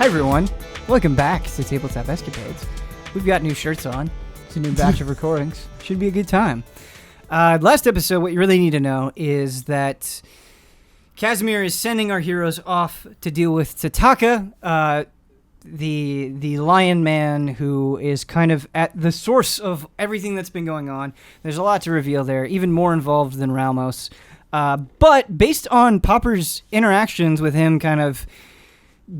Hi everyone, welcome back to Tabletop Escapades. We've got new shirts on. It's a new batch of recordings. Should be a good time. Last episode, what you really need to know is that Casimir is sending our heroes off to deal with Tataka, the lion man who is kind of at the source of everything that's been going on. There's a lot to reveal there, even more involved than Ralmos. But based on Popper's interactions with him kind of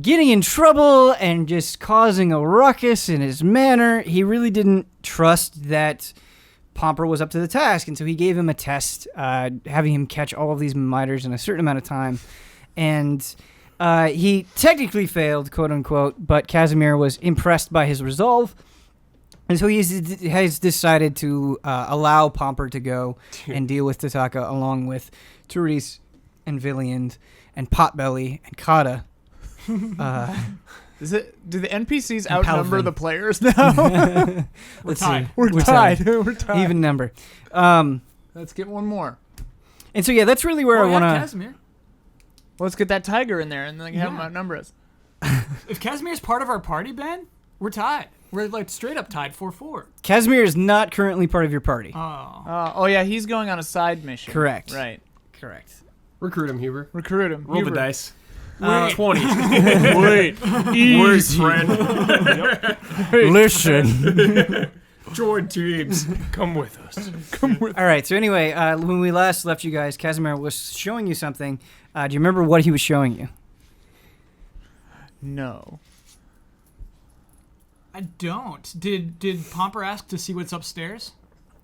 getting in trouble and just causing a ruckus in his manner, he really didn't trust that Pomper was up to the task, and so he gave him a test, having him catch all of these miters in a certain amount of time, and he technically failed, quote-unquote, but Casimir was impressed by his resolve, and so he has decided to allow Pomper to go and deal with Tataka along with Therese and Villiand and Potbelly and Kata. Do the NPCs outnumber the players now? We're tied. We're tied. We're tied. Even number. Let's get one more. And so, yeah, that's really where I want to... Casimir. Well, let's get that tiger in there and then have him outnumber us. If Casimir's part of our party, Ben, we're tied. We're like straight up tied 4-4. Casimir is not currently part of your party. Oh. Yeah, he's going on a side mission. Correct. Right. Correct. Recruit him, Huber. Recruit him. Roll the dice. 20. Wait, friend. Listen. Join teams. Come with us. All right, so anyway, when we last left you guys, Casimir was showing you something. Do you remember what he was showing you? No. I don't. Did Pomper ask to see what's upstairs?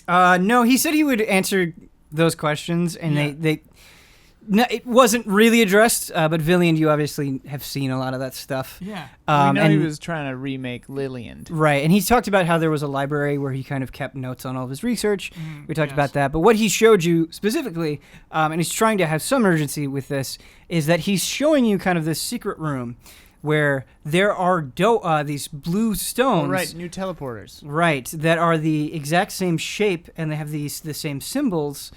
No, he said he would answer those questions, and it wasn't really addressed, but Villiand, you obviously have seen a lot of that stuff. Yeah. We know and he was trying to remake Lilliand. Right, and he talked about how there was a library where he kind of kept notes on all of his research. We talked about that, but what he showed you specifically, and he's trying to have some urgency with this, is that he's showing you kind of this secret room where there are these blue stones. Oh, right, new teleporters. Right, that are the exact same shape, and they have the same symbols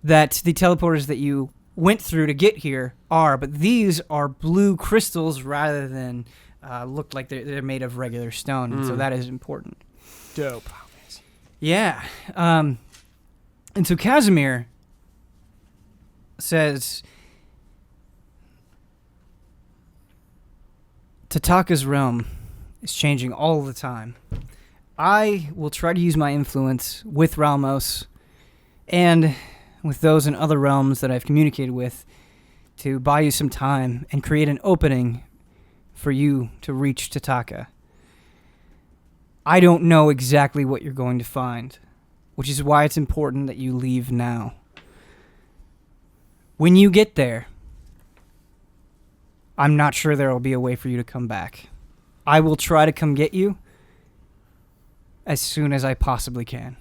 that the teleporters that you went through to get here are, but these are blue crystals rather than look like they're made of regular stone, and so that is important. Dope. Yeah. And so Casimir says, Tataka's realm is changing all the time. I will try to use my influence with Ralmos and with those in other realms that I've communicated with to buy you some time and create an opening for you to reach Tataka. I don't know exactly what you're going to find, which is why it's important that you leave now. When you get there, I'm not sure there will be a way for you to come back. I will try to come get you as soon as I possibly can.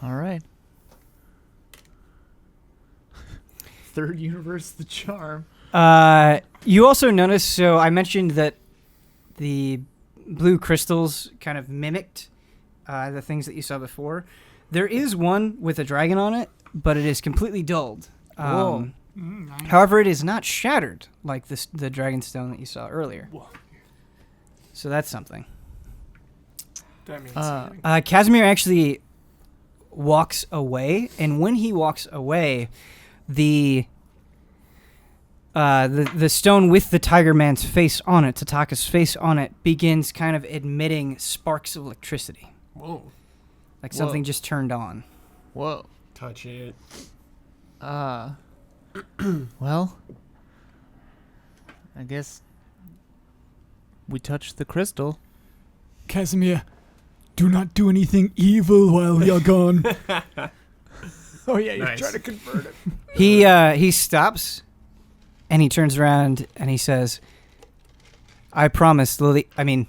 All right. Third universe, the charm. You also notice, so I mentioned that the blue crystals kind of mimicked the things that you saw before. There is one with a dragon on it, but it is completely dulled. Whoa. Nice. However, it is not shattered like the dragon stone that you saw earlier. Whoa. So that's something. That means Casimir actually walks away, and when he walks away, the stone with the Tiger Man's face on it, Tataka's face on it, begins kind of emitting sparks of electricity. Whoa. Like something just turned on. Whoa. Touch it. Well, I guess we touched the crystal. Casimir, do not do anything evil while we are gone. Oh yeah, you're Nice. trying to convert it. He stops, and he turns around and he says, "I promise, Villian."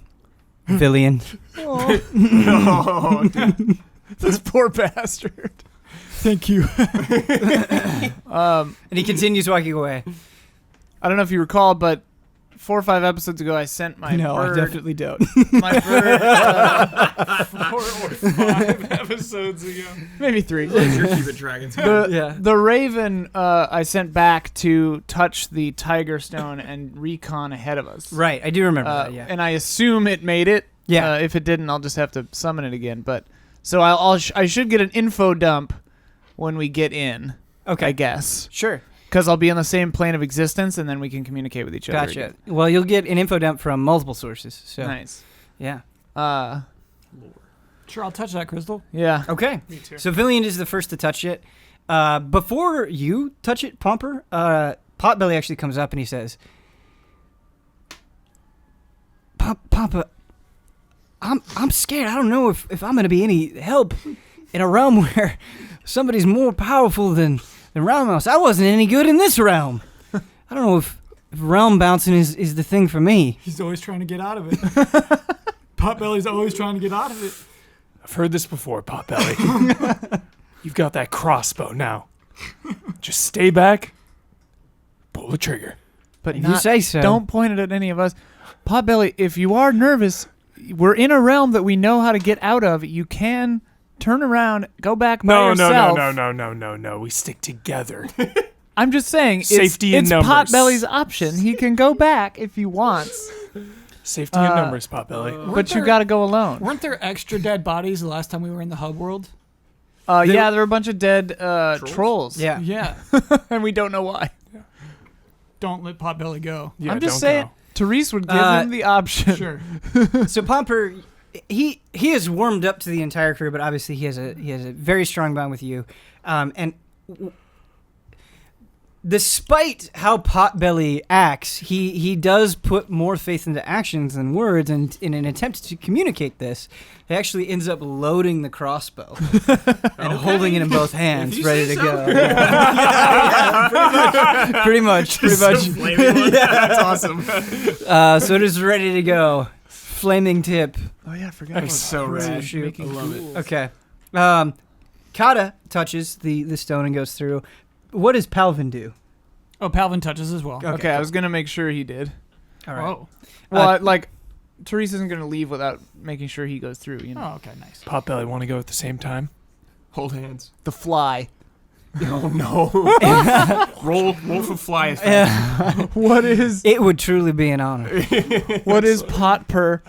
Oh, dude. This poor bastard. Thank you. And he continues walking away. I don't know if you recall, but 4 or 5 episodes ago, I sent my No, bird. I definitely don't. My bird. 4 or 5 episodes ago. Maybe 3. You're keeping dragons. The raven I sent back to touch the tiger stone and recon ahead of us. Right, I do remember that, yeah. And I assume it made it. Yeah. If it didn't, I'll just have to summon it again. But so I should get an info dump when we get in. Okay. I guess. Sure. Because I'll be on the same plane of existence, and then we can communicate with each other. Gotcha. Again. Well, you'll get an info dump from multiple sources. So Nice. Yeah. Sure, I'll touch that crystal. Yeah. Okay. Me too. So Villian is the first to touch it. Before you touch it, Pomper, Potbelly actually comes up and he says, Papa, I'm scared. I don't know if I'm going to be any help in a realm where somebody's more powerful than Roundmouse. I wasn't any good in this realm. I don't know if realm bouncing is the thing for me. He's always trying to get out of it. Potbelly's always trying to get out of it. I've heard this before, Potbelly. You've got that crossbow now. Just stay back, pull the trigger. But If you say so. Don't point it at any of us. Potbelly, if you are nervous, we're in a realm that we know how to get out of. You can turn around, go back by yourself. No. We stick together. I'm just saying, Safety in it's numbers. Potbelly's option. He can go back if he wants, Safety in numbers, Potbelly. but you got to go alone. Weren't there extra dead bodies the last time we were in the hub world? Yeah, there were a bunch of dead trolls. Yeah. Yeah. And we don't know why. Don't let Potbelly go. Yeah, I'm just don't saying, go. Therese would give him the option. Sure. So Pomper, he has warmed up to the entire crew, but obviously he has a very strong bond with you, and despite how Potbelly acts, he does put more faith into actions than words, and in an attempt to communicate this, he actually ends up loading the crossbow and holding it in both hands, ready to go. Pretty much. That's awesome. So it is ready to go. Flaming tip. Oh yeah, I forgot. That's so rad. Shoot. I love it. Okay. Kata touches the stone and goes through. What does Palvin do? Oh, Palvin touches as well. Okay, I was gonna make sure he did. All right. Whoa. Well, Therese isn't gonna leave without making sure he goes through. You know, Oh, okay, nice. Potbelly, want to go at the same time? Hold hands. the fly. Oh no. roll for fly as fast. What is It would truly be an honor. potper?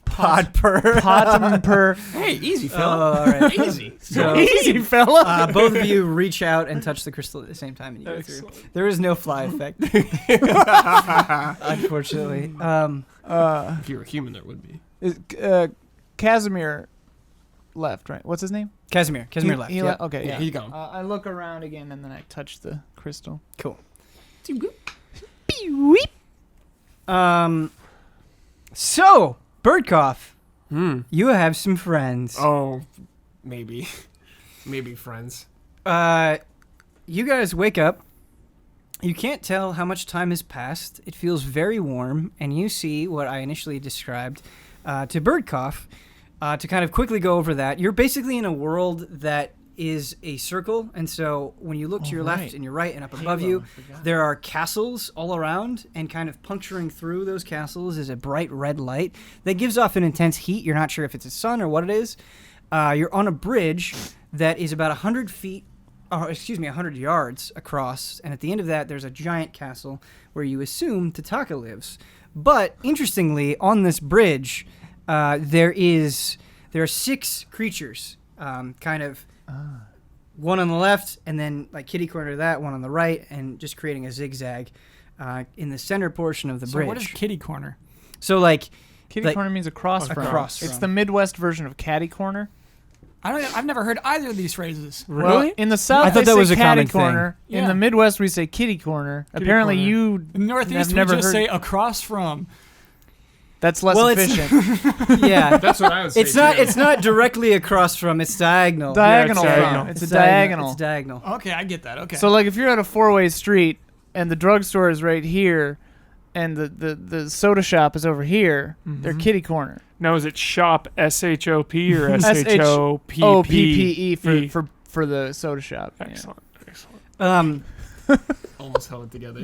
Potper. Hey, easy, fella. All right. Easy. So, Easy, fella. both of you reach out and touch the crystal at the same time, and you go through. There is no fly effect, unfortunately. If you were human, there would be. Casimir left, right? What's his name? Casimir left. He Yeah. left. Okay, Yeah, yeah. he's gone. I look around again and then I touch the crystal. Cool. Beep. So Birdcough, Hmm. you have some friends. Oh, maybe. Maybe friends. You guys wake up. You can't tell how much time has passed. It feels very warm, and you see what I initially described to Birdcough. To kind of quickly go over that, you're basically in a world that is a circle, and so when you look to your left and your right and up above you, there are castles all around, and kind of puncturing through those castles is a bright red light that gives off an intense heat. You're not sure if it's a sun or what it is. You're on a bridge that is about 100 yards across, and at the end of that, there's a giant castle where you assume Tataka lives. But interestingly, on this bridge, there are 6 creatures, one on the left, and then like kitty corner to that, one on the right, and just creating a zigzag in the center portion of the bridge. So what is kitty corner? So like Kitty corner means across from. Across It's from. the Midwest version of catty corner. I've never heard either of these phrases. Well, in the South, I thought they that was say a catty common thing. corner. In Yeah. the Midwest, we say kitty corner. Apparently, corner. you In the Northeast, have we never just heard. say across from. That's less Well, it's- efficient. yeah. That's what I would say. It's not directly across from. It's diagonal. Diagonal. it's from. diagonal. It's a diagonal. It's diagonal. Okay, I get that. Okay. So, like, if you're at a 4-way street and the drugstore is right here, and the soda shop is over here, they're kitty corner. Now, is it shop SHOP or SHOPPE? OPPE for the soda shop. Yeah. Excellent. Almost held it together.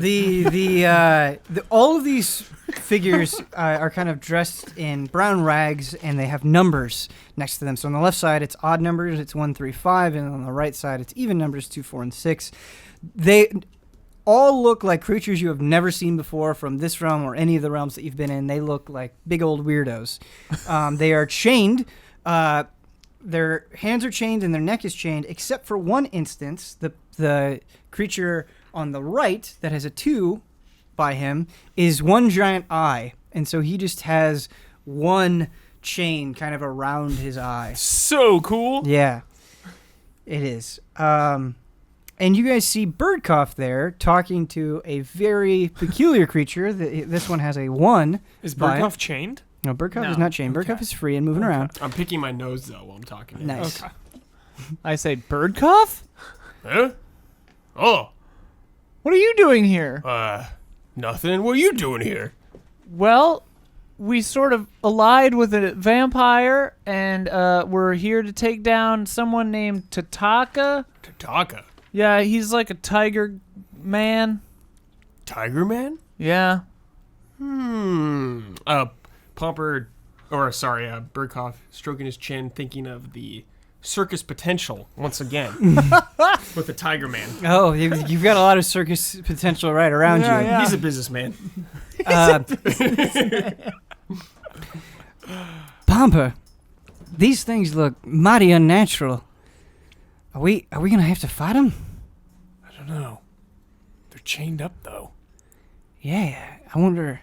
All of these figures are kind of dressed in brown rags, and they have numbers next to them. So on the left side, it's odd numbers, it's 1, 3, 5, and on the right side, it's even numbers, 2, 4, and 6. They all look like creatures you have never seen before from this realm or any of the realms that you've been in. They look like big old weirdos. They are chained. Their hands are chained and their neck is chained, except for one instance. The creature on the right that has a 2 by him is one giant eye. And so he just has one chain kind of around his eye. So cool. Yeah, it is. And you guys see Birdcough there talking to a very peculiar creature. This one has a 1. Is by it. Birdcough chained? No, Birdcough is not chained. Birdcough is free and moving around. I'm picking my nose, though, while I'm talking. Nice. Okay. I say, Birdcough? Huh? Oh, What are you doing here? nothing. What are you doing here? Well, we sort of allied with a vampire, and we're here to take down someone named Tataka. Tataka. Yeah, he's like a tiger man. Tiger Man? Yeah. Birdcough stroking his chin, thinking of the circus potential once again with the Tiger Man. Oh, you've got a lot of circus potential right around you. Yeah. He's a businessman. Pomper, these things look mighty unnatural. Are we gonna have to fight them? I don't know. They're chained up, though. Yeah, I wonder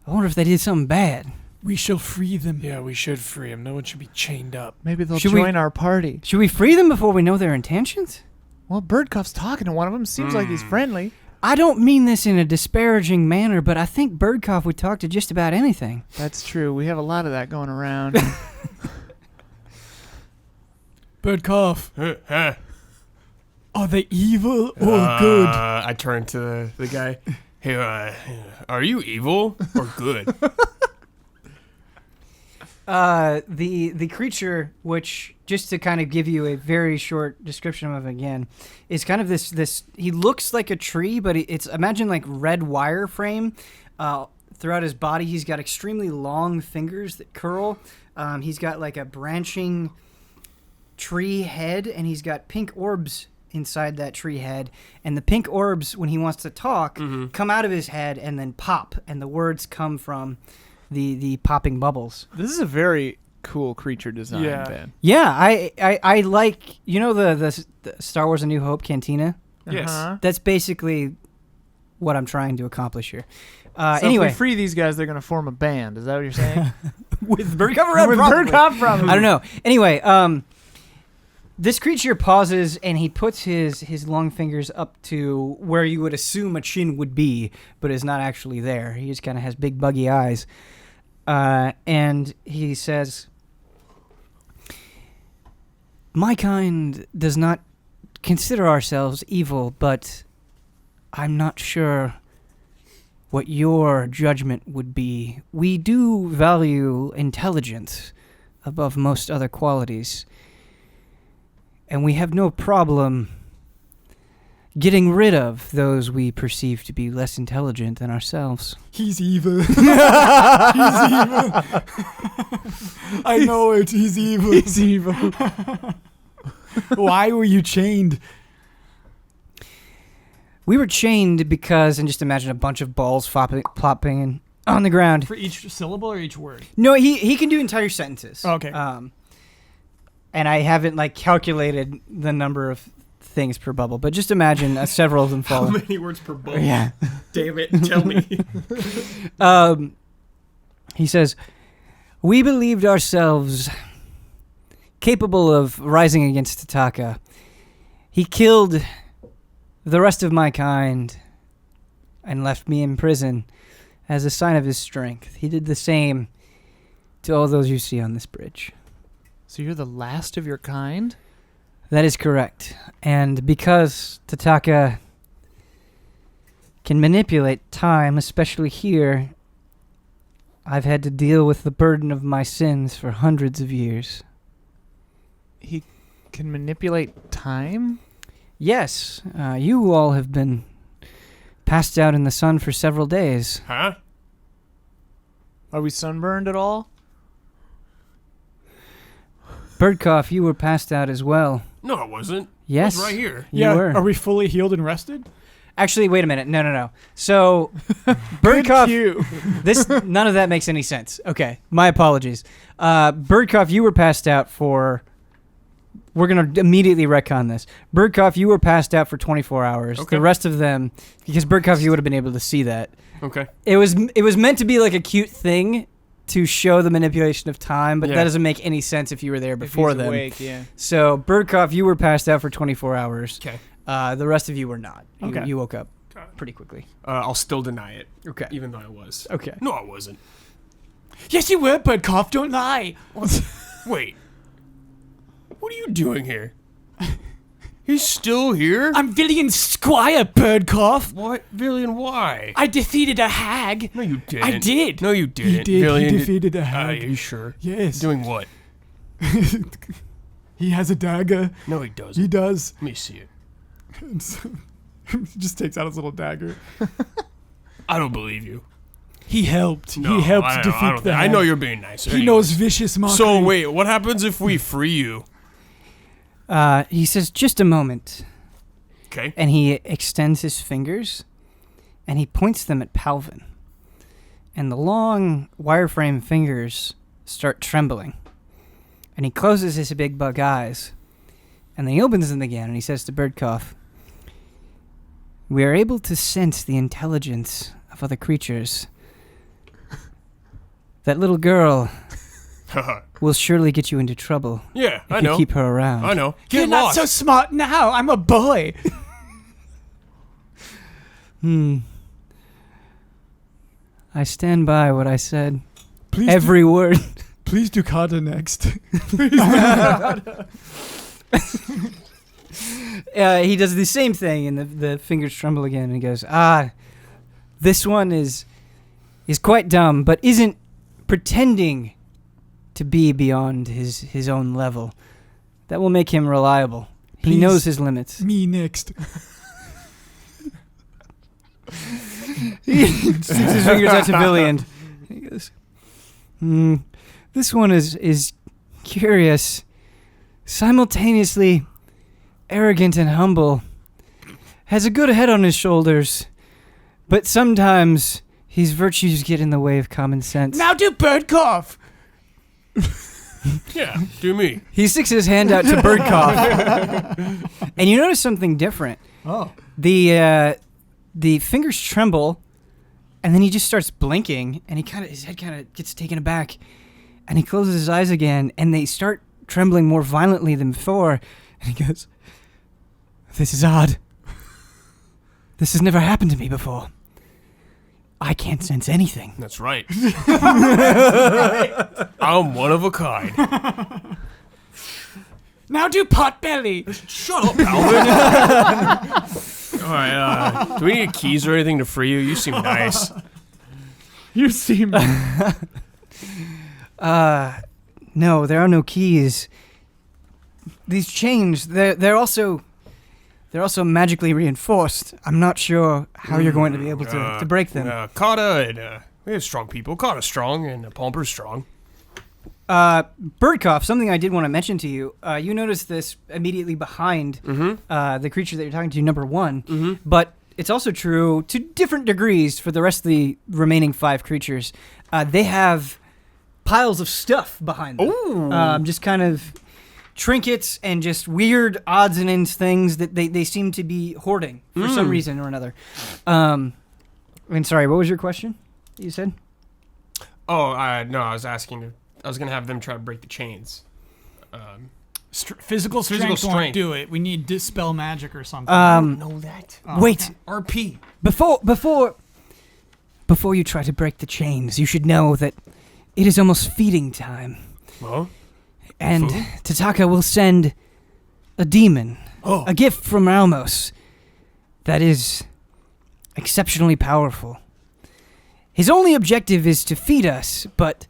if they did something bad. We shall free them. Yeah, we should free him. No one should be chained up. Maybe they'll Should we- join our party. Should we free them before we know their intentions? Well, Birdcough's talking to one of them. Seems like he's friendly. I don't mean this in a disparaging manner, but I think Birdcough would talk to just about anything. That's true. We have a lot of that going around. Birdcough, Huh? are they evil or good? I turn to the guy. Hey, are you evil or good? The creature, which, just to kind of give you a very short description of him again, is kind of this he looks like a tree, but it's, imagine like red wire frame. Throughout his body, he's got extremely long fingers that curl. He's got like a branching tree head, and he's got pink orbs inside that tree head. And the pink orbs, when he wants to talk, come out of his head and then pop, and the words come from the popping bubbles. This is a very cool creature design, Yeah. Ben. Yeah, I like, you know, the Star Wars A New Hope cantina? Yes. That's basically what I'm trying to accomplish here. So Anyway, if we free these guys, they're going to form a band. Is that what you're saying? with Birdcough, With Birdcough, probably. I don't know. Anyway, this creature pauses and he puts his long fingers up to where you would assume a chin would be, but is not actually there. He just kind of has big buggy eyes. And he says, "My kind does not consider ourselves evil, but I'm not sure what your judgment would be. We do value intelligence above most other qualities, and we have no problem getting rid of those we perceive to be less intelligent than ourselves." He's evil. He's evil. I know it. He's evil. He's evil. Why were you chained? We were chained because, and just imagine a bunch of balls plopping on the ground. For each syllable or each word? No, he can do entire sentences. Okay. And I haven't like calculated the number of things per bubble, but just imagine several of them How fall. many words per bubble? Yeah. Damn it, tell me. He says, "We believed ourselves capable of rising against Tataka. He killed the rest of my kind and left me in prison as a sign of his strength. He did the same to all those you see on this bridge." So you're the last of your kind? That is correct. And because Tataka can manipulate time, especially here, I've had to deal with the burden of my sins for hundreds of years. He can manipulate time? Yes, you all have been passed out in the sun for several days. Huh? Are we sunburned at all? Birdcough, you were passed out as well. No, I wasn't. Yes. I was right here. You were. Are we fully healed and rested? Actually, wait a minute. No. So, Birdcough, none of that makes any sense. Okay, my apologies. Birdcough, you were passed out for... We're going to immediately retcon this. Birdcough, you were passed out for 24 hours. Okay. The rest of them, because Birdcough, you would have been able to see that. Okay. It was meant to be like a cute thing to show the manipulation of time, but Yeah. that doesn't make any sense if you were there If before he's them. awake, yeah. So, Birdcough, you were passed out for 24 hours. Okay. The rest of you were not. Okay. You woke up pretty quickly. I'll still deny it, Okay. even though I was. Okay. No, I wasn't. Yes, you were, Birdcough. Don't lie. Wait. What are you doing here? He's still here? I'm Villian Squire, Birdcough. What? Villian, why? I defeated a hag. No, you didn't. I did. No, you didn't. He did. Villian He defeated a Are hag. you sure? Yes. Doing what? He has a dagger. No, he doesn't. He does. Let me see it. He just takes out his little dagger. I don't believe you. He helped. No, he helped I don't- defeat I don't the think- hag. I know you're being nice. He knows vicious mockery. So, wait, what happens if we free you? He says, just a moment. Okay. And he extends his fingers, and he points them at Palvin. And the long wireframe fingers start trembling. And he closes his big bug eyes, and then he opens them again, and he says to Birdcough, we are able to sense the intelligence of other creatures. That little girl will surely get you into trouble Yeah, if I you know. keep her around. I know. You're Get not lost. so smart now. I'm a boy. I stand by what I said. Please Every word. please do Carter next. He does the same thing, and the fingers tremble again, and he goes, this one is quite dumb, but isn't pretending to be beyond his own level. That will make him reliable. He Please. knows his limits. Me next. He sticks his fingers out to Billy, and he goes, this one is curious, simultaneously arrogant and humble, has a good head on his shoulders, but sometimes his virtues get in the way of common sense. Now do Birdcough. Yeah, do me. He sticks his hand out to Birdcough, and you notice something different. Oh. The fingers tremble, and then he just starts blinking, and his head kind of gets taken aback, and he closes his eyes again, and they start trembling more violently than before, and he goes, this is odd. This has never happened to me before. I can't sense anything. That's right. I'm one of a kind. Now do Potbelly. Shut up, Alvin. All right, do we need keys or anything to free you? You seem nice. You seem... No, there are no keys. These chains, they're also magically reinforced. I'm not sure how you're going to be able to break them. Kata and we have strong people. Kata's strong and Pomper's strong. Birdcough, something I did want to mention to you. You notice this immediately behind the creature that you're talking to, number one. But it's also true to different degrees for the rest of the remaining 5 creatures. They have piles of stuff behind them. Ooh. Just kind of trinkets and just weird odds and ends things that they seem to be hoarding for some reason or another. And sorry, what was your question that you said? Oh, no, I was asking. I was going to have them try to break the chains. Physical strength won't strength. do it. We need dispel magic or something. Know that. Wait, RP. before you try to break the chains, you should know that it is almost feeding time. Well, And food? Tataka will send a demon, a gift from Almos that is exceptionally powerful. His only objective is to feed us, but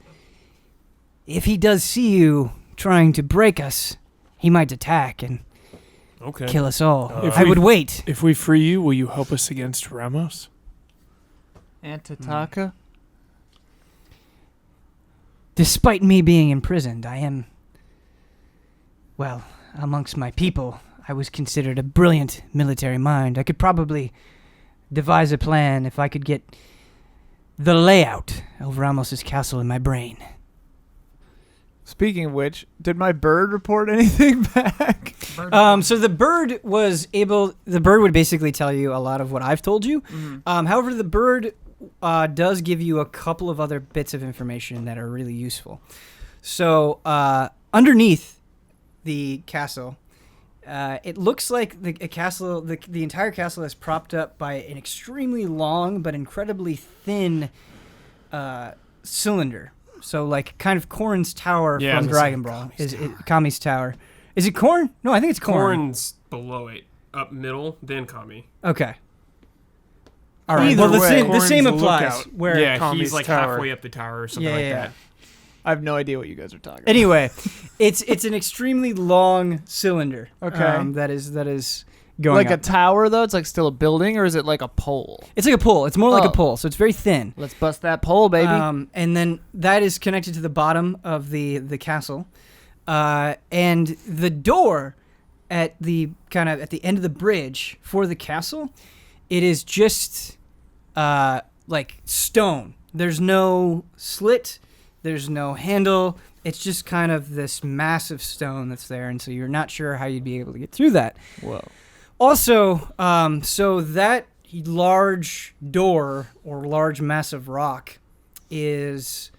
if he does see you trying to break us, he might attack, and Okay. kill us all. If I we- would wait. If we free you, will you help us against Ramos? And Tataka? Despite me being imprisoned, I am, well, amongst my people, I was considered a brilliant military mind. I could probably devise a plan if I could get the layout of Ramos's castle in my brain. Speaking of which, did my bird report anything back? So the bird would basically tell you a lot of what I've told you. However, the bird does give you a couple of other bits of information that are really useful. So underneath the castle, it looks like the entire castle is propped up by an extremely long but incredibly thin cylinder. So like kind of Korn's tower from Dragon Ball. Kami's tower. Is it Korn? No, I think it's Korn. Korn's below it, up middle, then Kami. Okay. All right. Either Well, way, the same Korn's applies. lookout. Where Yeah, Kami's he's like tower. halfway up the tower or something like that. I have no idea what you guys are talking Anyway, it's an extremely long cylinder. Okay. That is about. going Like up. a tower, though? It's like still a building, or is it like a pole? It's like a pole. It's more like a Oh. pole, so it's very thin. Let's bust that pole, baby. And then that is connected to the bottom of the castle, and the door at the end of the bridge for the castle, it is just like stone. There's no slit. There's no handle. It's just kind of this massive stone that's there, and so you're not sure how you'd be able to get through that. Whoa. Also, so that large door or large massive rock is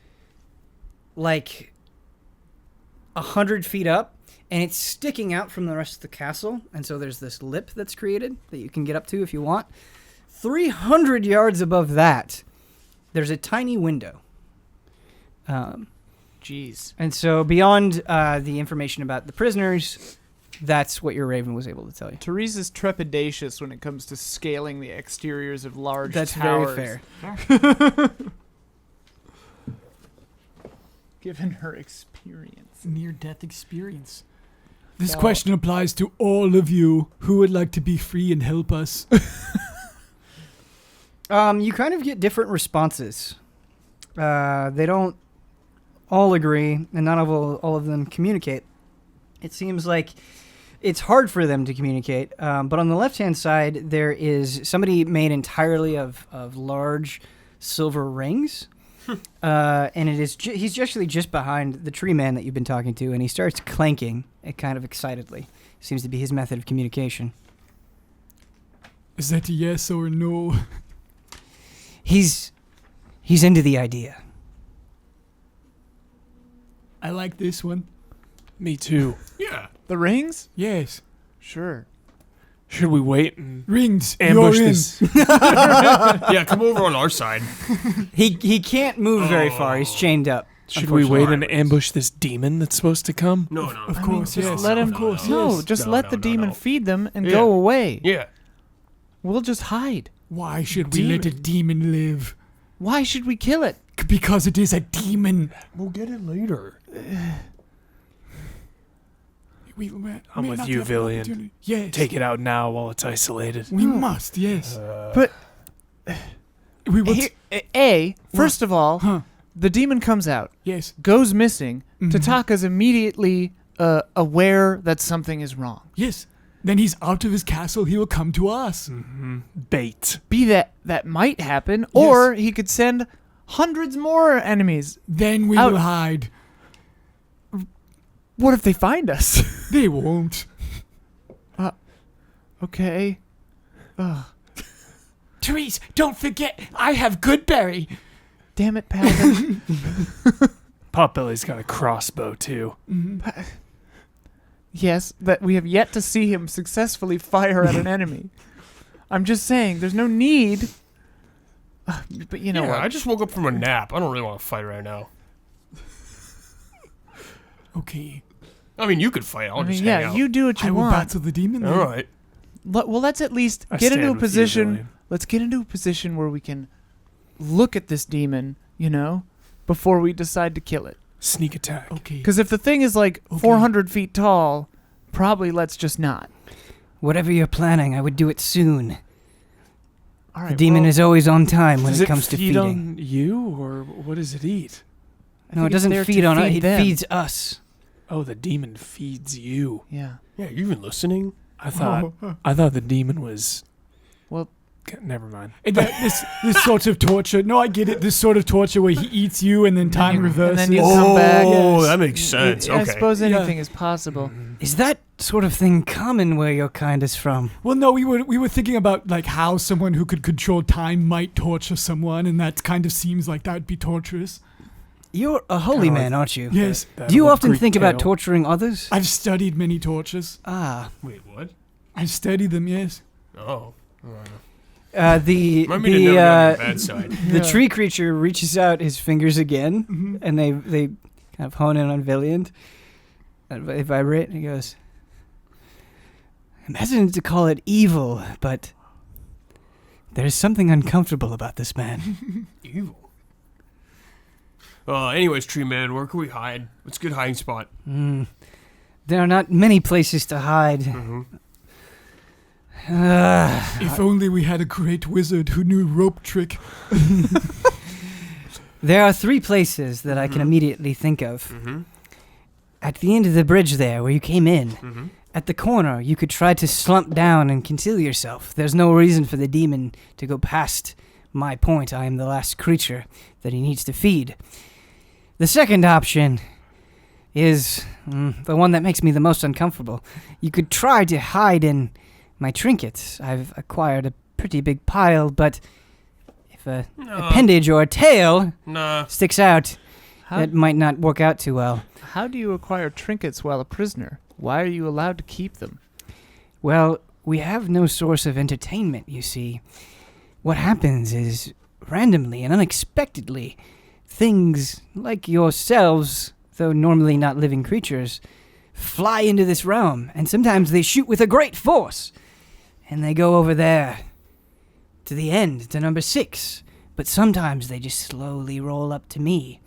like 100 feet up, and it's sticking out from the rest of the castle, and so there's this lip that's created that you can get up to if you want. 300 yards above that, there's a tiny window. Jeez. And so beyond the information about the prisoners, that's what your raven was able to tell you. Therese is trepidatious when it comes to scaling the exteriors of large That's towers. very fair. Given her experience. Near-death experience. This So- question applies to all of you who would like to be free and help us. You kind of get different responses. They don't all agree, and not all of them communicate. It seems like it's hard for them to communicate. But on the left-hand side, there is somebody made entirely of large silver rings. And it is he's actually just behind the tree man that you've been talking to, and he starts clanking it kind of excitedly. Seems to be his method of communication. Is that a yes or a no? He's into the idea. I like this one. Me too. Yeah. The rings? Yes. Sure. Should we wait and Rings. ambush you're in. this? Yeah, come over on our side. He can't move very far. He's chained up. Should we wait and Unfortunately. ambush this demon that's supposed to come? No. Of course, Just yes. let him. Of course, no, yes. just No, let no, the no, demon no. feed them and Yeah. go away. Yeah. We'll just hide. Why should we let a demon live? Why should we kill it? Because it is a demon. We'll get it later. We may I'm with not you, have an Villian. opportunity. Yes. Take it out now while it's isolated. We must, yes. But We will. First of all, Huh. the demon comes out, Yes. goes missing. Mhm. Tataka's immediately aware that something is wrong. Yes. Then he's out of his castle. He will come to us. Bait. Be that might happen, or he could send hundreds more enemies. Then we Out. will hide. What if they find us? They won't. Okay. Ugh. Therese, don't forget, I have Goodberry. Damn it, Paladin. Potbelly's got a crossbow too. Yes, that we have yet to see him successfully fire at an enemy. I'm just saying, there's no need. But you know Yeah, what? I just woke up from a nap. I don't really want to fight right now. Okay. I mean, you could fight. I'll I mean, just yeah, hang out. you do what I you will want. battle the demon. then. All right. Well, let's at least I get into stand a with you, position. Villian. Let's get into a position where we can look at this demon, before we decide to kill it. Sneak attack. Okay. Because if the thing is like Okay. 400 feet tall, probably let's just not. Whatever you're planning, I would do it soon. All right, The demon is always on time when Does it comes to feed feeding. on you, or what does it eat? No, it doesn't feed on us. It feeds us. Oh, the demon feeds you. Yeah. Yeah, you even listening? I thought the demon was. Well, never mind. This sort of torture. No, I get it. This sort of torture where he eats you and then time reverses. And then you come back. Oh, that makes sense. I Okay. suppose anything is possible. Is that sort of thing common where your kind is from? Well, no, we were thinking about like how someone who could control time might torture someone, and that kind of seems like that would be torturous. You're a holy Kinda man, aren't you? Yes, Do you old often Greek think about tale. torturing others? I've studied many tortures. Ah. Wait, what? I've studied them. Yes. Oh. The Remind me to never be on the bad side. the tree creature reaches out his fingers again, Mm-hmm. and they kind of hone in on Villiand. And they vibrate, and he goes, I'm hesitant to call it evil, but there's something uncomfortable about this man. Evil. Anyways, Tree Man, where can we hide? What's a good hiding spot? There are not many places to hide. Mm-hmm. If only we had a great wizard who knew rope trick. There are 3 places that I can immediately think of. Mm-hmm. At the end of the bridge there, where you came in, Mm-hmm. at the corner, you could try to slump down and conceal yourself. There's no reason for the demon to go past my point. I am the last creature that he needs to feed. The second option is the one that makes me the most uncomfortable. You could try to hide in my trinkets. I've acquired a pretty big pile, but if a appendage or a tail sticks out, it might not work out too well. How do you acquire trinkets while a prisoner? Why are you allowed to keep them? Well, we have no source of entertainment, you see. What happens is, randomly and unexpectedly, things like yourselves, though normally not living creatures, fly into this realm, and sometimes they shoot with a great force, and they go over there, to the end, to number 6, but sometimes they just slowly roll up to me.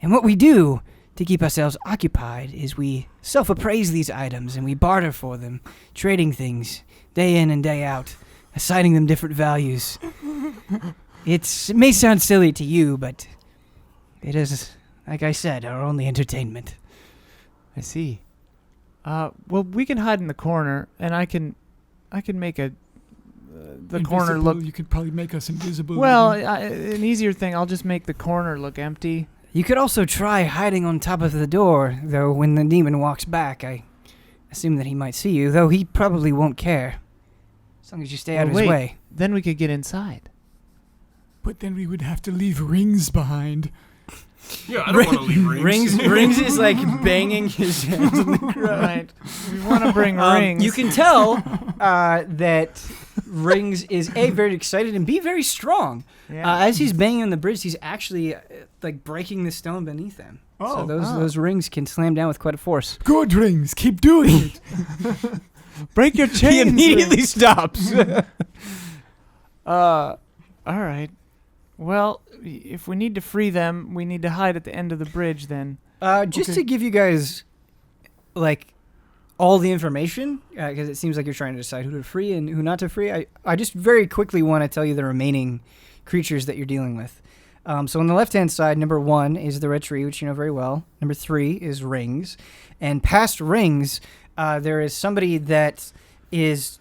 And what we do to keep ourselves occupied is we self-appraise these items and we barter for them, trading things day in and day out, assigning them different values. It may sound silly to you, but it is, like I said, our only entertainment. I see. Well, we can hide in the corner, and I can make the corner Invisible, look. You could probably make us invisible. Well, even. an easier thing. I'll just make the corner look empty. You could also try hiding on top of the door, though when the demon walks back, I assume that he might see you, though he probably won't care, as long as you stay out of his way. Then we could get inside. But then we would have to leave rings behind. Yeah, I don't want to leave rings. Rings is like banging his hands on the ground. Right. We want to bring rings. You can tell that Rings is A, very excited, and B, very strong. Yeah. As he's banging on the bridge, he's actually like breaking the stone beneath him. So those rings can slam down with quite a force. Good rings. Keep doing it. Break your chains. He immediately stops. All right. Well, if we need to free them, we need to hide at the end of the bridge then. Just to give you guys, like, all the information, because it seems like you're trying to decide who to free and who not to free, I just very quickly want to tell you the remaining creatures that you're dealing with. So on the left-hand side, number 1 is the red tree, which you know very well. Number 3 is Rings. And past Rings, there is somebody that is,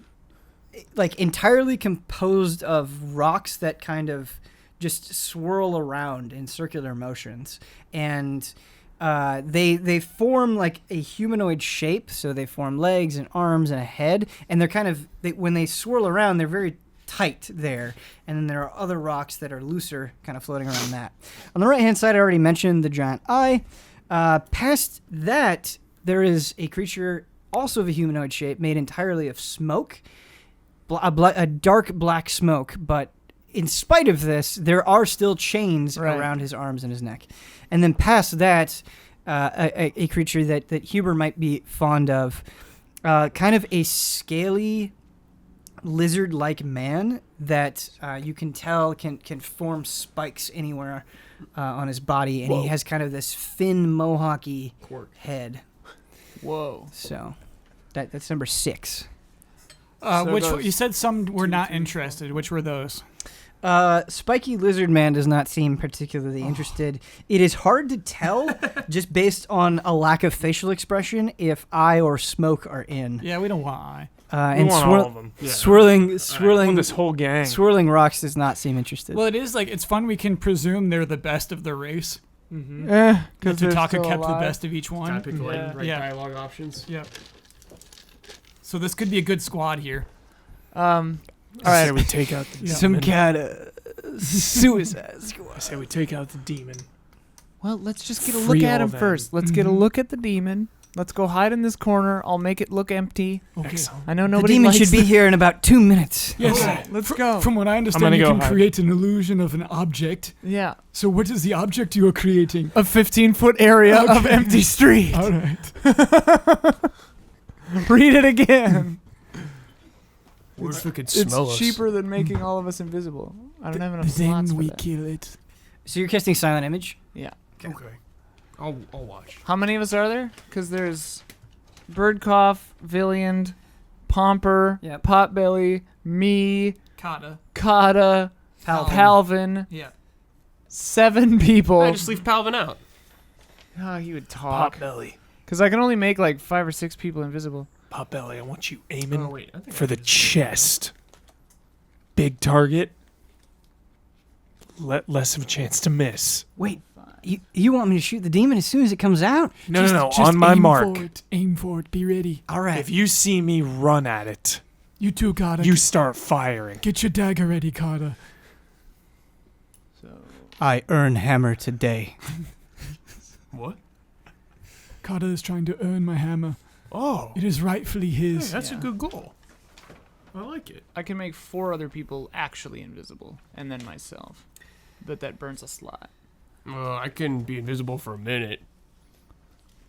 like, entirely composed of rocks that kind of just swirl around in circular motions. And they form like a humanoid shape, so they form legs and arms and a head, and they're kind of, when they swirl around, they're very tight there. And then there are other rocks that are looser, kind of floating around that. On the right-hand side, I already mentioned the giant eye. Past that, there is a creature also of a humanoid shape, made entirely of smoke, a dark black smoke, but in spite of this, there are still chains around his arms and his neck. And then past that, a creature that Huber might be fond of, kind of a scaly, lizard-like man that you can tell can form spikes anywhere on his body, and he has kind of this thin, mohawky head. Whoa. So that's number 6. You said some were not interested. Which were those? Spiky Lizard Man does not seem particularly interested. It is hard to tell, just based on a lack of facial expression, if I or Smoke are in. Yeah, we don't want eye. We want all of them. Yeah. Swirling this whole gang. Swirling Rocks does not seem interested. Well, it is like it's fun. We can presume they're the best of their race. Because Tataka kept the best of each one. Gotta pick the right Yeah. dialogue options. Yep. So this could be a good squad here. All I say right. we take out the Some demon. kind of suicide squad. I say we take out the demon. Well, let's just get a Free look at all him them. first. Let's get a look at the demon. Let's go hide in this corner. I'll make it look empty. Okay. Excellent. I know The nobody demon likes should be here in about 2 minutes. Yes. Let's go. From what I gonna understand, you go can hide. create an illusion of an object. Yeah. So what is the object you are creating? A 15-foot area of empty street. All right. Read it again. What if we could It's smell us? cheaper than making all of us invisible. I don't have enough slots Then for we that. kill it. So you're casting Silent Image? Yeah. Okay. I'll watch. How many of us are there? Because there's Birdcough, Villiand, Pomper, Yep. Potbelly, me, Kata. Kata, Palvin. Yeah. 7 people. I just leave Palvin out. Oh, he would talk. Potbelly. Because I can only make like 5 or 6 people invisible. Potbelly, I want you aiming Oh wait, I think for I the did. chest. Big target. Less of a chance to miss. Wait, you want me to shoot the demon as soon as it comes out? No, Just on my aim mark. For it. Aim for it. Be ready. All right. If you see me run at it, You too, Carter. you start firing. Get your dagger ready, Carter. I earn hammer today. What? Carter is trying to earn my hammer. Oh, It is rightfully his. that's a good goal. I like it. I can make 4 other people actually invisible, and then myself. But that burns a slot. I can be invisible for a minute.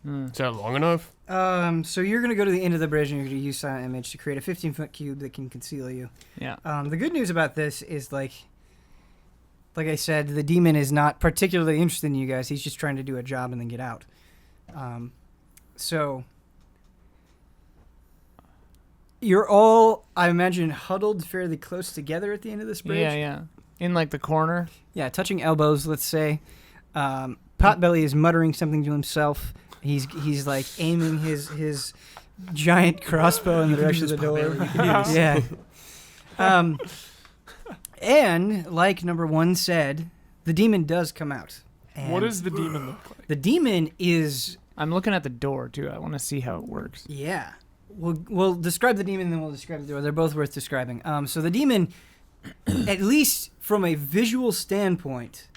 Hmm. Is that long enough? So you're going to go to the end of the bridge and you're going to use Silent Image to create a 15-foot cube that can conceal you. Yeah. The good news about this is, like I said, the demon is not particularly interested in you guys. He's just trying to do a job and then get out. So you're all, I imagine, huddled fairly close together at the end of this bridge. Yeah. In like the corner. Yeah, touching elbows, let's say. Potbelly is muttering something to himself. He's like aiming his giant crossbow in the direction of the door. Yeah. And like number 1 said, the demon does come out. And What does the demon look like? the demon is? I'm looking at the door too. I want to see how it works. Yeah. We'll describe the demon and then we'll describe the door. They're both worth describing. So the demon, at least from a visual standpoint,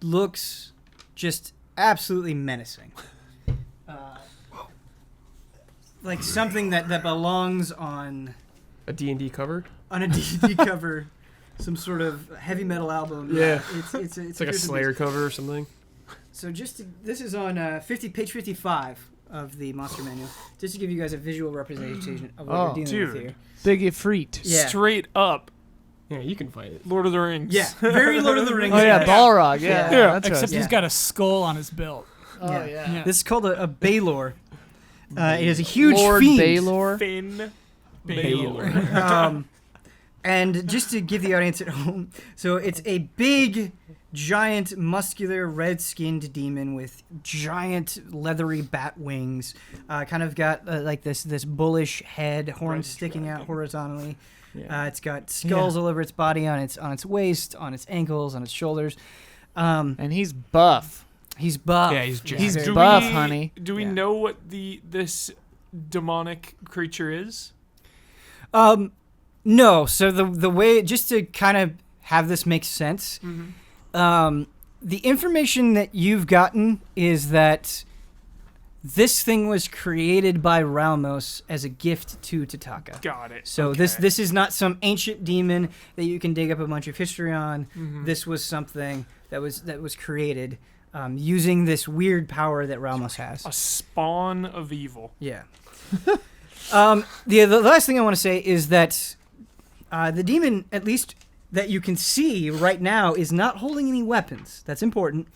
looks just absolutely menacing. Like something that belongs on A D&D cover? a D&D cover, some sort of heavy metal album. Yeah. It's It's like a good to Slayer cover or something. So this is on page 55 of the monster manual, just to give you guys a visual representation of what Oh, we're dealing dude. with here. Big Ifrit. Yeah. Straight up Yeah, you can fight it. Lord of the Rings. Yeah, very Lord of the Rings. Oh yeah, guys. Balrog. Yeah. Yeah. That's Except right. he's got a skull on his belt. Oh Yeah. yeah. Yeah. This is called a Baylor. It is a huge Lord fiend. Baylor. Finn Baylor. And just to give the audience at home, so it's a big, giant, muscular, red-skinned demon with giant, leathery bat wings. Kind of got like this bullish head, horns sticking out horizontally. Yeah. It's got skulls all over its body, on its waist, on its ankles, on its shoulders. And he's buff. He's buff. Yeah, he's jacked. He's very buff, buff. honey. Do we Yeah. know what this demonic creature is? No. So the way, just to kind of have this make sense, the information that you've gotten is that this thing was created by Ralmos as a gift to Tataka. Got it. So Okay. this is not some ancient demon that you can dig up a bunch of history on. This was something that was created using this weird power that Ralmos has. A spawn of evil. Yeah. The last thing I want to say is that the demon, at least that you can see right now, is not holding any weapons. That's important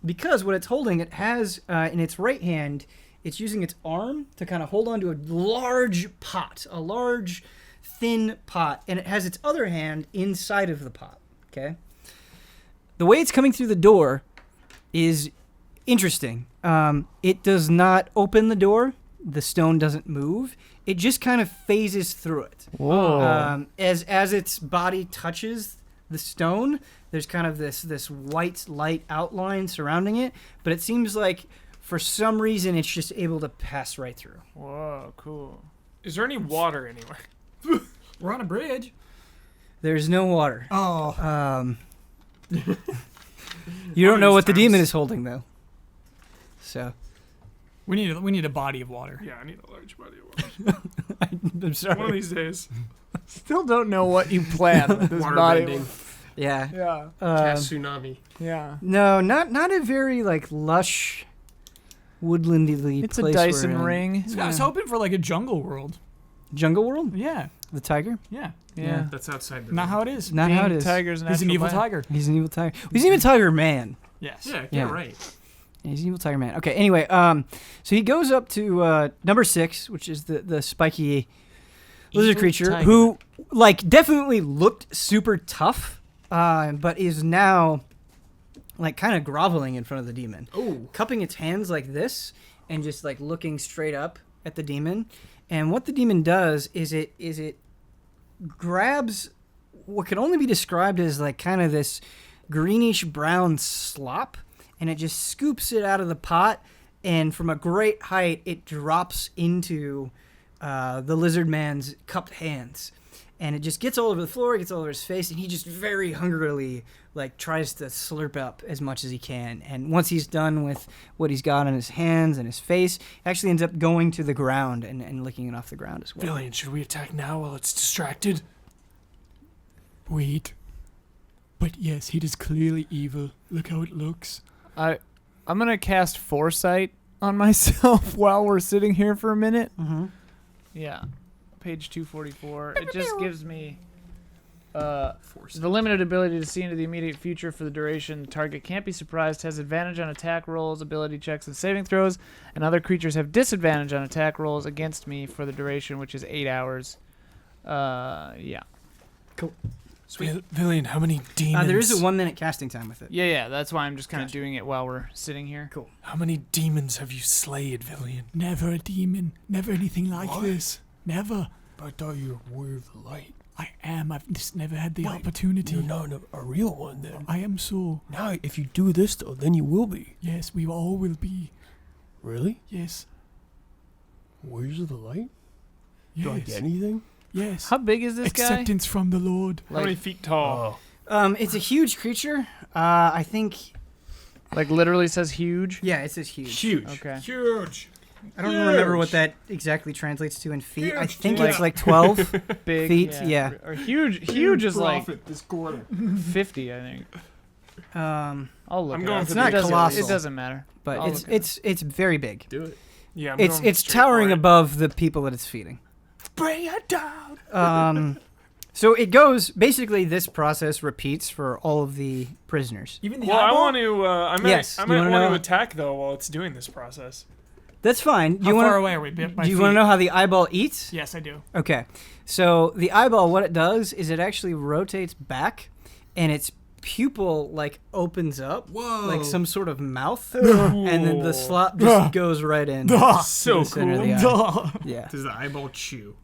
because what it's holding, it has in its right hand, it's using its arm to kind of hold onto a large pot, a large thin pot, and it has its other hand inside of the pot. Okay. The way it's coming through the door is interesting. It does not open the door. The stone doesn't move. It just kind of phases through it. Whoa. As its body touches the stone, there's kind of this white light outline surrounding it, but it seems like for some reason it's just able to pass right through. Whoa, cool. Is there any water anywhere? We're on a bridge. There's no water. Oh. You don't know what the times. demon is holding though. So We need a body of water. Yeah, I need a large body of water. I'm sorry. One of these days. Still don't know what you plan with this Water body. bending. Yeah. Yeah. Cast tsunami. Yeah. No, not a very like lush, woodlandy It's a place. Dyson we're in. ring. I was hoping for like a jungle world. Jungle World? Yeah. The tiger? Yeah. Yeah. That's outside the Not how it is. Not how it is. Tiger's He's an evil tiger. He's an evil tiger. He's an evil tiger man. Yes. Yeah, Yeah. right. Yeah, he's an evil tiger man. Okay, anyway, so he goes up to number 6, which is the spiky lizard Evil creature, tiger. who like definitely looked super tough, but is now like kind of groveling in front of the demon, Oh, cupping its hands like this and just like looking straight up at the demon. And what the demon does is it grabs what can only be described as like kind of this greenish brown slop, and it just scoops it out of the pot, and from a great height it drops into the lizard man's cupped hands, and it just gets all over the floor, gets all over his face, and he just very hungrily like tries to slurp up as much as he can. And once he's done with what he's got on his hands and his face, he actually ends up going to the ground and licking it off the ground as well. Villian, should we attack now while it's distracted? Wait. But yes, it is clearly evil. Look how it looks. I'm gonna cast Foresight on myself while we're sitting here for a minute. Mm-hmm. Yeah. Page 244. It just gives me force. the limited ability to see into the immediate future for the duration. The target can't be surprised, has advantage on attack rolls, ability checks, and saving throws, and other creatures have disadvantage on attack rolls against me for the duration, which is 8 hours. Yeah. Sweet. Villian, how many demons? There is a 1 minute casting time with it. Yeah, that's why I'm just kind of Gotcha. doing it while we're sitting here. Cool. How many demons have you slayed, Villian? Never a demon. Never anything like What? this. Never. But I thought you were warrior of the light. I am. I've just never had the Wait, opportunity. You're not a real one then. I am so. Now, if you do this though, then you will be. Yes, we all will be. Really? Yes. Warriors of the light? Yes. Do I get anything? Yes. How big is this guy? Acceptance from the Lord. How many feet tall? It's a huge creature. I think. Like literally says huge. Yeah, it says huge. Huge. Okay. Huge. I don't remember what that exactly translates to in feet. I Huge, think dude. it's like 12 Big. feet. Yeah. Or huge. Huge is like Profit this quarter. 50, I think. I'll look. I'm it going up. for It's not It doesn't- colossal. It doesn't matter. but I'll look it it's very big. Do it. Yeah, I'm It's going it's straight towering for it. above the people that it's feeding. Bring it down. So it goes. Basically, this process repeats for all of the prisoners. Even the Well, I eyeball? want to. I might. Yes, I you might wanna want know- to attack though while it's doing this process. That's fine. Do How you far want away are we? By do you feet? want to know how the eyeball eats? Yes, I do. Okay. So the eyeball, what it does is it actually rotates back, and its pupil like opens up Whoa. like some sort of mouth, and then the slot just goes right in. So the center of cool. the eye. Yeah. Does the eyeball chew?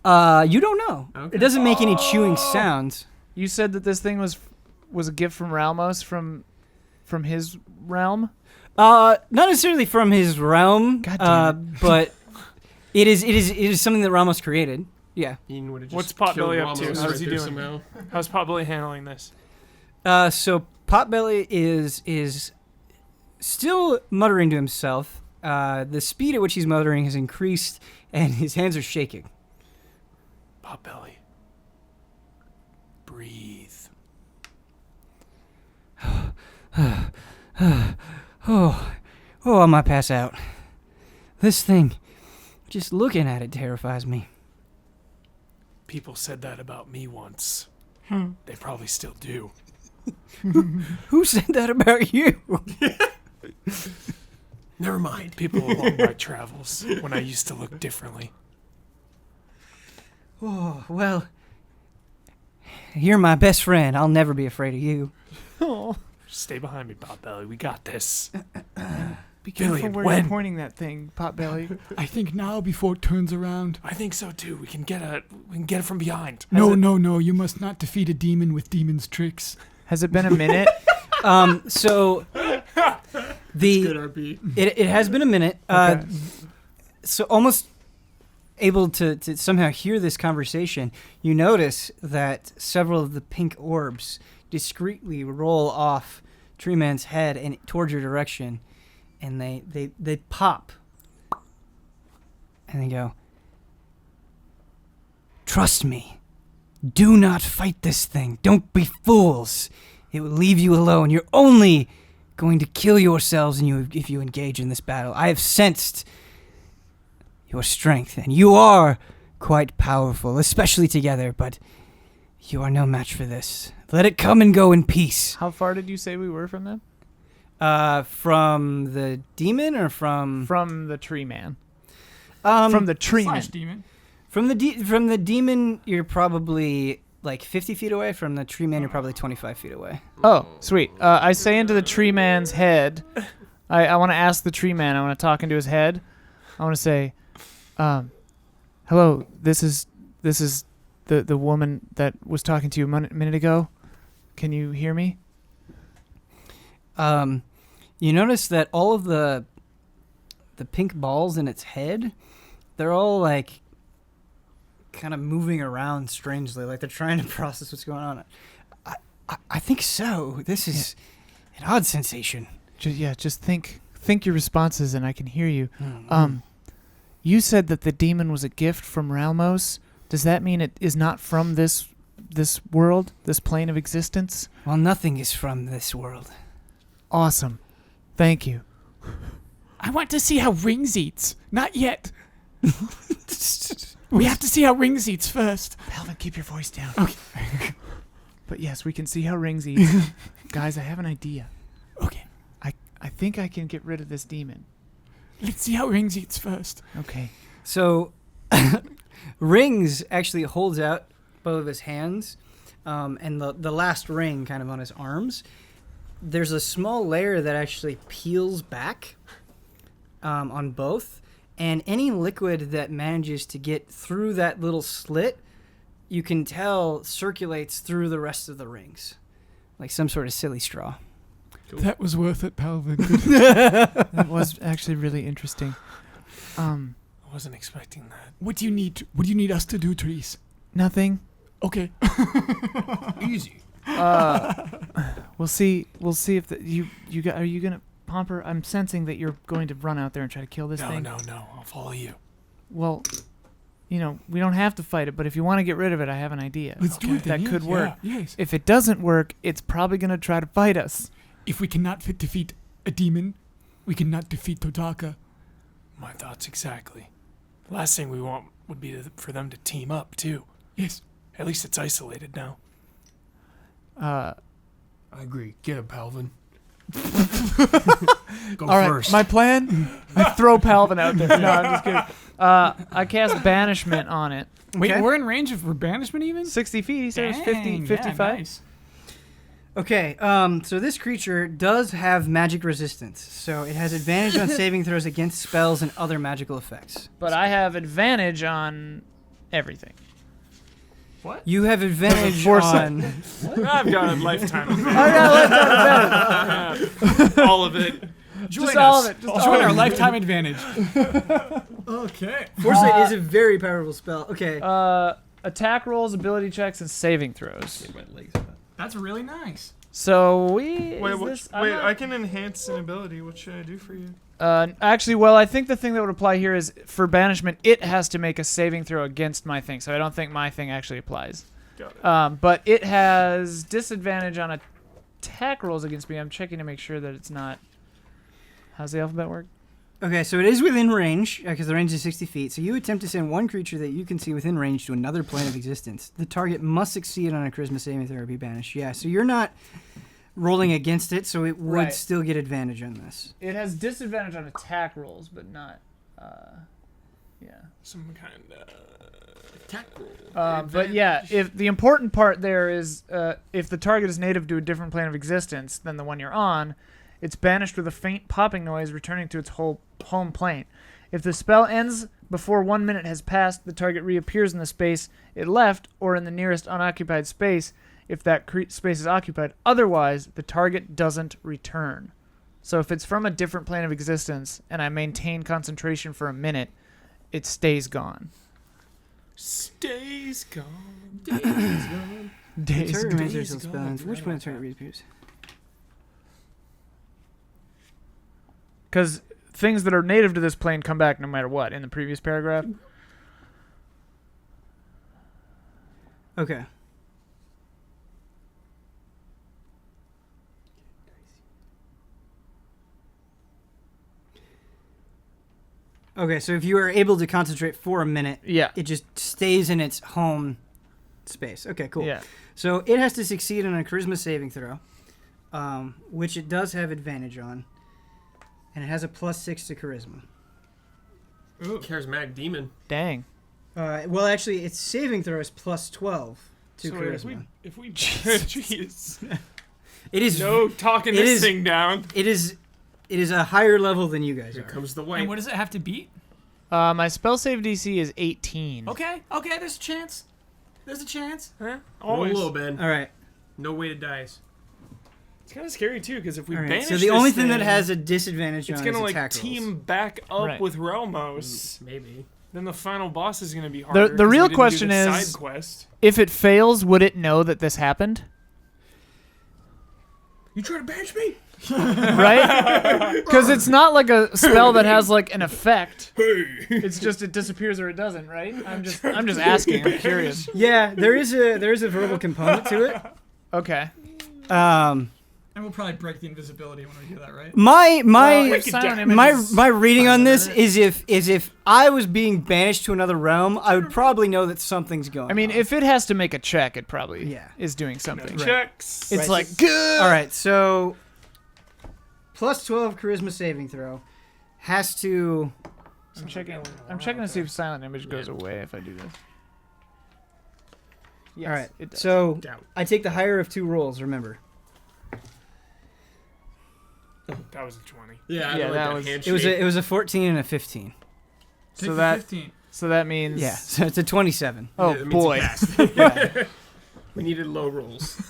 You don't know. Okay. It doesn't make any chewing sounds. You said that this thing was a gift from Ralmos from his realm. Not necessarily from his realm. God damn but it is something that Ramos created. Yeah. Ian would have just What's Potbelly killed up to? Ramos How's right he there doing? Somehow. How's Potbelly handling this? So Potbelly is still muttering to himself. The speed at which he's muttering has increased, and his hands are shaking. Potbelly. Breathe. Oh, I might pass out. This thing, just looking at it terrifies me. People said that about me once. They probably still do. Who said that about you? Never mind. People along my travels when I used to look differently. Oh, well, you're my best friend. I'll never be afraid of you. Oh, Stay behind me, Potbelly. We got this. be careful Billion, where when? you're pointing that thing, Potbelly. I think now before it turns around. I think so too. We can get it from behind. No. You must not defeat a demon with demon's tricks. Has it been a minute? So Good RP. it has been a minute. Okay. So almost able to somehow hear this conversation, you notice that several of the pink orbs discreetly roll off Tree Man's head and towards your direction, and they pop, and they go, "Trust me. Do not fight this thing. Don't be fools. It will leave you alone. You're only going to kill yourselves if you engage in this battle. I have sensed your strength, and you are quite powerful, especially together, but you are no match for this. Let it come and go in peace." How far did you say we were from them? From the demon or from the tree man. from From the tree man. Slash demon. from the demon, you're probably like 50 feet away. From the tree man, you're probably 25 feet away. Oh, sweet. I say into the tree man's head. I want to ask the tree man. I want to talk into his head. I want to say, "Hello. This is the woman that was talking to you a minute ago. Can you hear me?" You notice that all of the pink balls in its head, they're all like kind of moving around strangely, like they're trying to process what's going on. I think so. This is an odd sensation. Just think your responses, and I can hear you. Mm-hmm. You said that the demon was a gift from Ralmos. Does that mean it is not from this world, this plane of existence? Well, nothing is from this world. Awesome. Thank you. I want to see how Rings eats. Not yet. We have to see how Rings eats first. Alvin, keep your voice down. Okay. But yes, we can see how Rings eats. Guys, I have an idea. Okay. I think I can get rid of this demon. Let's see how Rings eats first. Okay. So, Rings actually holds out both of his hands, and the last ring kind of on his arms. There's a small layer that actually peels back on both, and any liquid that manages to get through that little slit, you can tell circulates through the rest of the rings, like some sort of silly straw. That was worth it, Palvin. That was actually really interesting. I wasn't expecting that. What do you need? What do you need us to do, Therese? Nothing. Okay. Easy. We'll see if you are you gonna Pomper? I'm sensing that you're going to run out there and try to kill this thing. No. I'll follow you. Well, we don't have to fight it, but if you want to get rid of it, I have an idea. Let's do it then. That could work. Yes. If it doesn't work, it's probably gonna try to fight us. If we cannot defeat a demon, we cannot defeat Tataka. My thoughts exactly. The last thing we want would be for them to team up too. Yes. At least it's isolated now. I agree. Get him, Palvin. Go All right, first. my plan? I throw Palvin out there. No, I'm just kidding. I cast banishment on it. Wait, Okay. we're in range of banishment even? 60 feet. He said it was 50, Dang, 55. Yeah, nice. Okay, so this creature does have magic resistance, so it has advantage on saving throws against spells and other magical effects. But I have advantage on everything. You have advantage Foresight. on... I've got a lifetime. All of it. Just all of it. Just all Join of our it. lifetime advantage. Okay. Foresight is a very powerful spell. Okay. Attack rolls, ability checks, and saving throws. That's really nice. So I can enhance an ability. What should I do for you? Actually, well, I think the thing that would apply here is for banishment, it has to make a saving throw against my thing. So I don't think my thing actually applies. Got it. But it has disadvantage on attack rolls against me. I'm checking to make sure that it's not. How's the alphabet work? Okay, so it is within range, because the range is 60 feet. So you attempt to send one creature that you can see within range to another plane of existence. The target must succeed on a charisma saving throw or be banished. Yeah, so you're not rolling against it, so it would Right. still get advantage on this. It has disadvantage on attack rolls, but not. Yeah. Some kind of. Attack roll. But yeah, if the important part there is if the target is native to a different plane of existence than the one you're on, it's banished with a faint popping noise, returning to its home plane. If the spell ends before 1 minute has passed, the target reappears in the space it left or in the nearest unoccupied space if that space is occupied. Otherwise, the target doesn't return. So if it's from a different plane of existence and I maintain concentration for a minute, it stays gone. Stays gone. Days gone. Days Target gone. remains there till spell ends. Which one target reappears? Because things that are native to this plane come back no matter what in the previous paragraph. Okay. Okay, so if you are able to concentrate for a minute, Yeah. it just stays in its home space. Okay, cool. Yeah. So it has to succeed on a charisma saving throw, which it does have advantage on, and it has a +6 to charisma. Ooh. Charismatic demon. Dang. Well, actually, its saving throw is +12 to So charisma. if we jeez. It is No talking it this is- thing down. It is a higher level than you guys Here are. comes the And white. what does it have to beat? My spell save DC is 18. Okay, there's a chance. There's a chance. Huh? Roll Always. low, Ben. All right. No weighted dice. It's kind of scary too, because if we All right. banish So the only this thing that has a disadvantage it's on gonna is like attack team rolls. back up Right. with Relmos. Maybe. Then the final boss is gonna be harder. The 'cause we real didn't do question the is- side quest. If it fails, would it know that this happened? You trying to banish me? Right? Because it's not like a spell that has like an effect. It's just it disappears or it doesn't, right? I'm just asking. I'm curious. Yeah, there is a verbal component to it. Okay. And we'll probably break the invisibility when we do that, right? My Well, if silent image my is my reading on fine, this isn't it? is if I was being banished to another realm, I would probably know that something's going on. I mean, if it has to make a check, it probably Yeah. is doing something. Checks. It's Right, like so- good. All right, so +12 charisma saving throw has to. I'm checking to see if silent image goes away if I do this. Yes, All right, it does. so Doubt. I take the higher of two rolls. Remember, That was a 20. Yeah, I Yeah, like that that was- handshake. it was a 14 and a 15. So Take that- the 15. So that means Yeah, so it's a 27. Oh Yeah, that means boy. it passed. Yeah. We needed low rolls.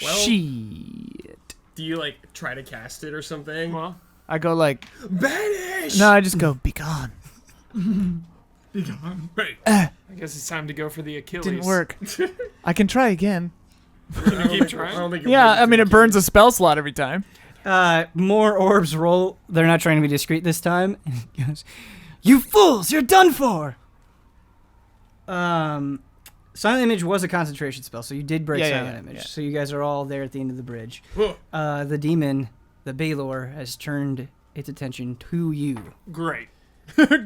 Well- Shit. Do you like try to cast it or something? Well, I go like Banish! no. I just go be gone. Hey, I guess it's time to go for the Achilles. Didn't work. I can try again. Can you keep trying? I don't think Yeah, I mean it burns a spell slot every time. More orbs roll. They're not trying to be discreet this time. And he goes, "You fools! You're done for." Silent image was a concentration spell, so you did break Yeah, yeah, silent yeah, image. yeah. So you guys are all there at the end of the bridge. Huh. The demon, the Baylor, has turned its attention to you. Great.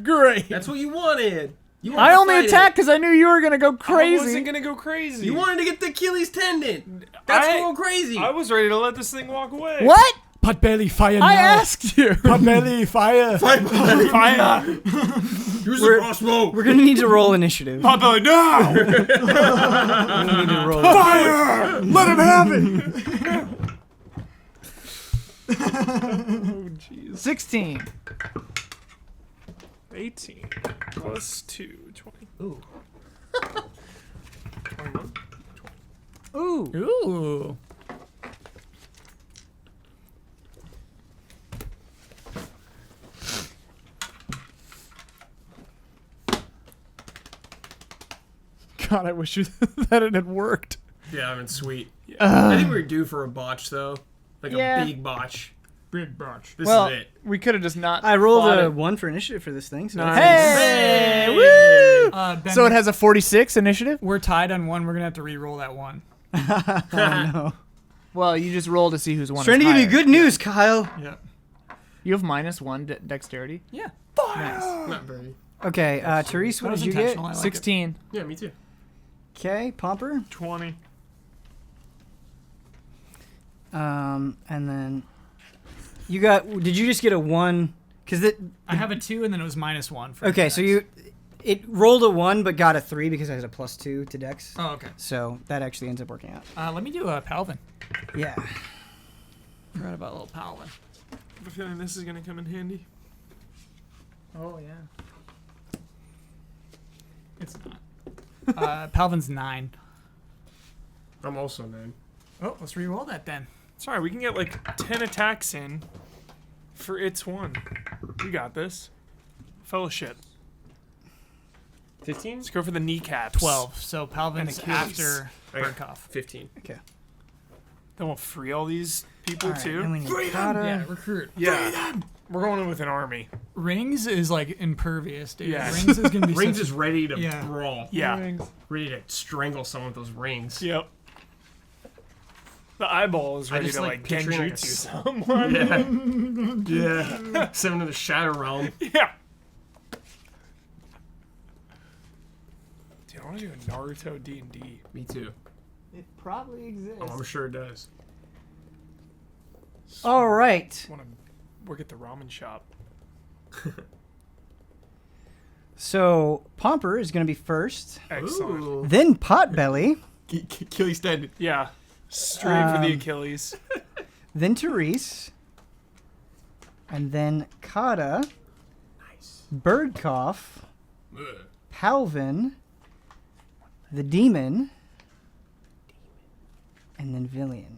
Great. That's what you wanted. You wanted I to only fight attacked because I knew you were gonna go I crazy. wasn't gonna go crazy. it. You wanted to get the Achilles tendon. That's going crazy. I was ready to let this thing walk away. What? Potbelly, fire I now. asked you. Potbelly, fire. Fire! Use We're- the crossbow. We're gonna need to roll initiative. Papa, no! We're gonna need to roll. Fire! Let him have it! 16. 18 plus 2, 20. Ooh. 21. Ooh. Ooh. God, I wish you that it had worked. Yeah, I mean, sweet. I think we were due for a botch, though. Like Yeah. a big botch. Big botch. This Well, is it. we could have just not. I rolled fought a it. 1 for initiative for this thing. So Nice. Hey! Woo! Ben, So it has a 46 initiative? we're tied on one. We're gonna have to re-roll that one. oh no. Well, you just roll to see who's one. Trying to is give you higher. good news, Kyle. Yeah. You have -1 dexterity. Yeah. Nice. Not very. Okay, Therese, what That was did you get? intentional. I like it. 16. Yeah, me too. Okay, Pomper. 20. And then you got. Did you just get a 1? Because I have a 2 and then it was -1. For Okay, so attacks. It rolled a 1 but got a 3 because I had a +2 to Dex. Oh, okay. So that actually ends up working out. Let me do a Palvin. Yeah. Forgot about little Palvin. I have a feeling this is gonna come in handy. Oh yeah. It's not. Palvin's 9. I'm also 9. Oh, let's re-roll that then. Sorry, we can get like 10 attacks in for its 1. We got this. Fellowship. 15? Let's go for the kneecaps. 12. So Palvin's Achilles. after Okay. Birdcough. 15. Okay. Then we'll free all these people All right, too. then we need Yeah, Kata. recruit. Yeah. We're going in with an army. Rings is like impervious, dude. Yeah. Rings is gonna be Rings such is ready to Yeah. brawl. Yeah. Ready to strangle someone with those rings. Yep. The eyeball is I ready just to like like picturing like a genjutsu someone. Yeah. Send him to the Shadow Realm. Yeah. Dude, I want to do a Naruto D&D. Me too. It probably exists. Oh, I'm sure it does. All right. Want to work at the ramen shop. So Pomper is going to be first. Excellent. Ooh. Then Potbelly. Achilles dead. Yeah. Straight for the Um, Achilles. Then Therese. And then Kata. Nice. Birdcough. Ugh. Palvin. The Demon. And then Villiand.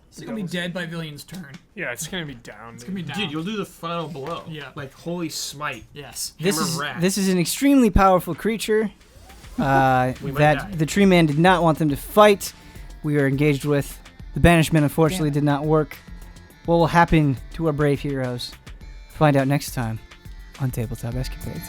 It's gonna be dead by Villian's turn. Yeah, it's going to be down. It's gonna be down. Dude, you'll do the final blow. Yeah. Like Holy Smite. Yes. Hammer rat. This is an extremely powerful creature We might die. that the tree man did not want them to fight. We are engaged with. The banishment unfortunately did not work. What will happen to our brave heroes? Find out next time on Tabletop Escapades.